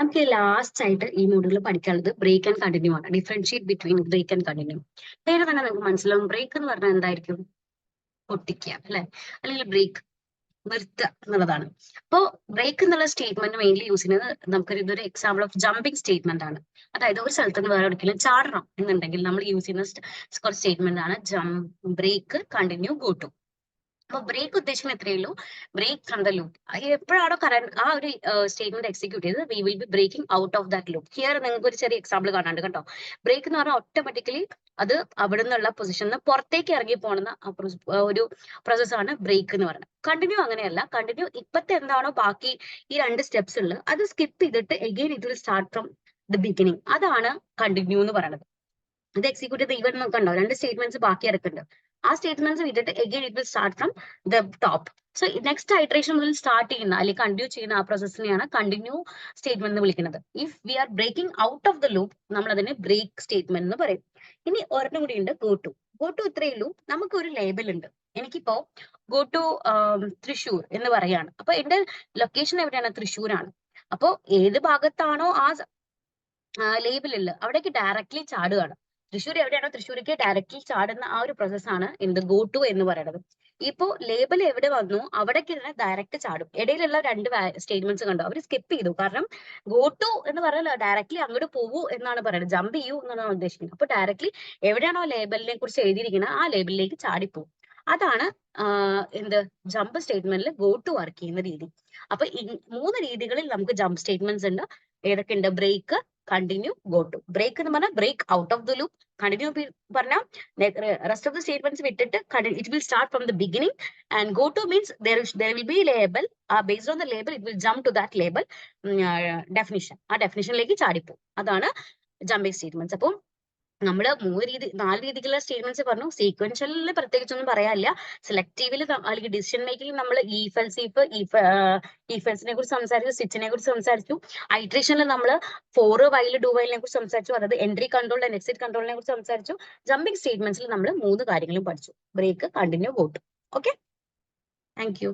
നമുക്ക് ലാസ്റ്റ് ആയിട്ട് ഈ മോഡ്യൂൾ പഠിക്കാനുള്ളത് ബ്രേക്ക് ആൻഡ് കണ്ടിന്യൂ ആണ്. Differentiate between break and continue. പേര് തന്നെ നിങ്ങൾക്ക് മനസ്സിലാവും. ബ്രേക്ക് എന്ന് പറഞ്ഞാൽ എന്തായിരിക്കും? പൊട്ടിക്കുക അല്ലെ, അല്ലെങ്കിൽ ബ്രേക്ക് നിർത്തുക എന്നുള്ളതാണ്. അപ്പോ ബ്രേക്ക് എന്നുള്ള സ്റ്റേറ്റ്മെന്റ് മെയിൻലി യൂസ് ചെയ്യുന്നത് ഇതൊരു എക്സാമ്പിൾ ഓഫ് ജമ്പിങ് സ്റ്റേറ്റ്മെന്റ് ആണ്. അതായത് ഒരു സ്ഥലത്ത് നിന്ന് വേറെ ഒരിക്കലും ചാടണം എന്നുണ്ടെങ്കിൽ നമ്മൾ യൂസ് ചെയ്യുന്ന കുറച്ച് സ്റ്റേറ്റ്മെന്റ് ആണ് ബ്രേക്ക്, കണ്ടിന്യൂ, ഗോ ടു. അപ്പൊ ബ്രേക്ക് ഉദ്ദേശിക്കുന്നത് എത്രയേ ഉള്ളൂ? Break from the loop. എപ്പോഴാണോ കറന്റ് ആ ഒരു സ്റ്റേറ്റ്മെന്റ് എക്സിക്യൂട്ട് ചെയ്ത് we will be breaking out of that loop. Here നിങ്ങൾക്ക് ഒരു ചെറിയ എക്സാമ്പിൾ കാണാണ്ട് കേട്ടോ. ബ്രേക്ക് എന്ന് പറഞ്ഞാൽ ഓട്ടോമാറ്റിക്കലി അത് അവിടെ നിന്നുള്ള പൊസിഷനിൽ പുറത്തേക്ക് ഇറങ്ങി പോകുന്ന ഒരു പ്രോസസ്സാണ് ബ്രേക്ക് എന്ന് പറയുന്നത്. കണ്ടിന്യൂ അങ്ങനെയല്ല. കണ്ടിന്യൂ ഇപ്പത്തെ എന്താണോ ബാക്കി ഈ 2 സ്റ്റെപ്സ് ഉള്ളത് അത് സ്കിപ്പ് ചെയ്തിട്ട് again it will start from the beginning. അതാണ് കണ്ടിന്യൂ എന്ന് പറയുന്നത്. ഇത് എക്സിക്യൂട്ട് ചെയ്ത് ഇവൻ നോക്കണ്ടോ 2 സ്റ്റേറ്റ്മെന്റ്സ് ബാക്കി ഇറക്കുന്നുണ്ട്. ആ സ്റ്റേറ്റ്മെന്റ്സ് വിട്ടിട്ട് again it will start from the top. So next iteration മുതൽ സ്റ്റാർട്ട് ചെയ്യുന്ന അല്ലെങ്കിൽ കണ്ടിന്യൂ ചെയ്യുന്ന ആ പ്രോസസ്സിനെയാണ് കണ്ടിന്യൂ സ്റ്റേറ്റ്മെന്റ് എന്ന് വിളിക്കുന്നത്. If we are breaking out of the loop നമ്മൾ അതിനെ ബ്രേക്ക് സ്റ്റേറ്റ്മെന്റ് എന്ന് പറയും. ഇനി ഒരെണ്ണം കൂടി ഉണ്ട് ഗോ ടു. ഗോ ടു ഇത്രയേ ഉള്ളൂ. നമുക്കൊരു ലേബൽ ഉണ്ട്. എനിക്കിപ്പോ ഗോ ടു തൃശ്ശൂർ എന്ന് പറയാണ്. അപ്പൊ എന്റെ ലൊക്കേഷൻ എവിടെയാണ്? തൃശ്ശൂരാണ്. അപ്പോ ഏത് ഭാഗത്താണോ ആ ലേബിളില് അവിടേക്ക് ഡയറക്ട്ലി ചാടുകയാണ്. തൃശ്ശൂർ എവിടെയാണോ തൃശ്ശൂർക്ക് ഡയറക്ട്ലി ചാടുന്ന ആ ഒരു പ്രോസസ്സാണ് എന്ത് ഗോ ടു എന്ന് പറയുന്നത്. ഇപ്പോ ലേബൽ എവിടെ വന്നു അവിടേക്ക് തന്നെ ഡയറക്റ്റ് ചാടും. ഇടയിലുള്ള 2 സ്റ്റേറ്റ്മെന്റ്സ് കണ്ടോ, അവർ സ്കിപ്പ് ചെയ്തു. കാരണം ഗോ ടു എന്ന് പറഞ്ഞാൽ ഡയറക്ട്ലി അങ്ങോട്ട് പോകൂ എന്നാണ് പറയുന്നത്, ജമ്പ് ചെയ്യൂ എന്നാണ് ഉദ്ദേശിക്കുന്നത്. അപ്പൊ ഡയറക്ട്ലി എവിടെയാണോ ലേബലിനെ കുറിച്ച് എഴുതിയിരിക്കുന്നത് ആ ലേബലിലേക്ക് ചാടിപ്പോകും. അതാണ് എന്ത് ജമ്പ് സ്റ്റേറ്റ്മെന്റിൽ ഗോ ടു വർക്ക് ചെയ്യുന്ന രീതി. അപ്പൊ 3 രീതികളിൽ നമുക്ക് ജമ്പ് സ്റ്റേറ്റ്മെന്റ്സ് ഉണ്ട്. ഏതൊക്കെ ഉണ്ട്? Break, continue, go to. Break എന്ന് പറഞ്ഞാൽ break out of the loop. Continue പറഞ്ഞാൽ റെസ്റ്റ് ഓഫ് ദ സ്റ്റേറ്റ്മെന്റ്സ് വിട്ടിട്ട് it will start from the beginning. And go to means there will be label. Based on the label it will jump to that label definition. ആ ഡെഫിനിഷനിലേക്ക് ചാടിപ്പോ. അതാണ് jumping statements. അപ്പം നമ്മള് 4 രീതിക്കുള്ള statements പറഞ്ഞു. സീക്വൻഷ്യലിൽ പ്രത്യേകിച്ചൊന്നും പറയാനില്ല. സെലക്ടീവില് അല്ലെങ്കിൽ ഡിസിഷൻ മേക്കിംഗ് നമ്മൾ ഈഫ് എൽസിനെ കുറിച്ച് സംസാരിച്ചു, സ്വിച്ചിനെ കുറിച്ച് സംസാരിച്ചു. ഐട്രേഷനിൽ നമ്മൾ ഫോർ വൈൽ ഡു വൈലിനെ കുറിച്ച് സംസാരിച്ചു, അതായത് എൻട്രി കൺട്രോൾ ആൻഡ് എക്സിറ്റ് കൺട്രോളിനെ കുറിച്ച് സംസാരിച്ചു. ജമ്പിങ് സ്റ്റേറ്റ്മെന്റ്സിൽ നമ്മൾ 3 കാര്യങ്ങളും പഠിച്ചു: break, continue, go to. Okay, thank U.